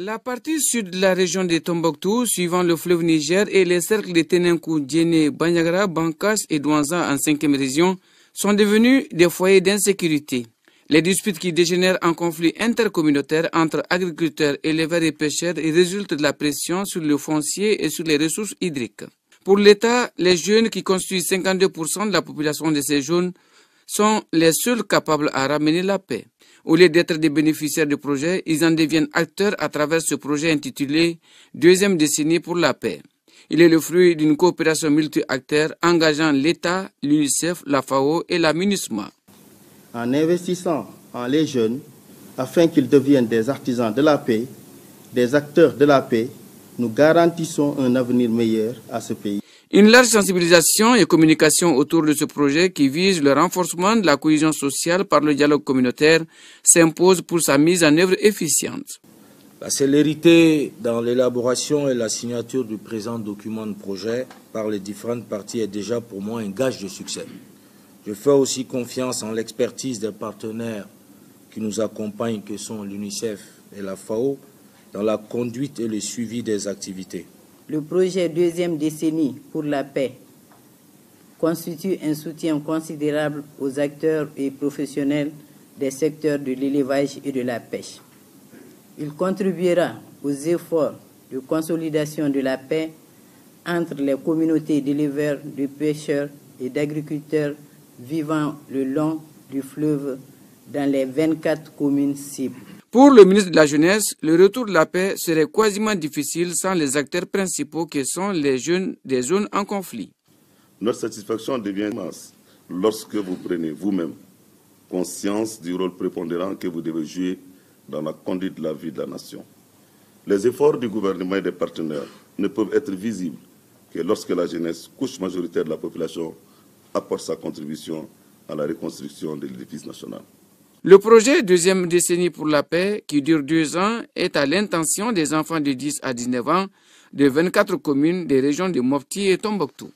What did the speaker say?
La partie sud de la région de Tombouctou, suivant le fleuve Niger et les cercles de Tenenkou, Djéné, Banyagra, Bankas et Douanza en 5e région, sont devenus des foyers d'insécurité. Les disputes qui dégénèrent en conflits intercommunautaires entre agriculteurs, éleveurs et pêcheurs résultent de la pression sur le foncier et sur les ressources hydriques. Pour l'État, les jeunes qui constituent 52% de la population de ces zones sont les seuls capables à ramener la paix. Au lieu d'être des bénéficiaires du projet, ils en deviennent acteurs à travers ce projet intitulé « Deuxième décennie pour la paix ». Il est le fruit d'une coopération multi-acteurs engageant l'État, l'UNICEF, la FAO et la MINUSMA. En investissant en les jeunes afin qu'ils deviennent des artisans de la paix, des acteurs de la paix, nous garantissons un avenir meilleur à ce pays. Une large sensibilisation et communication autour de ce projet qui vise le renforcement de la cohésion sociale par le dialogue communautaire s'impose pour sa mise en œuvre efficiente. La célérité dans l'élaboration et la signature du présent document de projet par les différentes parties est déjà pour moi un gage de succès. Je fais aussi confiance en l'expertise des partenaires qui nous accompagnent, que sont l'UNICEF et la FAO, dans la conduite et le suivi des activités. Le projet Deuxième décennie pour la paix constitue un soutien considérable aux acteurs et professionnels des secteurs de l'élevage et de la pêche. Il contribuera aux efforts de consolidation de la paix entre les communautés d'éleveurs, de pêcheurs et d'agriculteurs vivant le long du fleuve dans les 24 communes cibles. Pour le ministre de la Jeunesse, le retour de la paix serait quasiment difficile sans les acteurs principaux que sont les jeunes des zones en conflit. Notre satisfaction devient immense lorsque vous prenez vous-même conscience du rôle prépondérant que vous devez jouer dans la conduite de la vie de la nation. Les efforts du gouvernement et des partenaires ne peuvent être visibles que lorsque la jeunesse, couche majoritaire de la population, apporte sa contribution à la reconstruction de l'édifice national. Le projet Deuxième décennie pour la paix, qui dure 2 ans, est à l'intention des enfants de 10 à 19 ans de 24 communes des régions de Mopti et Tombouctou.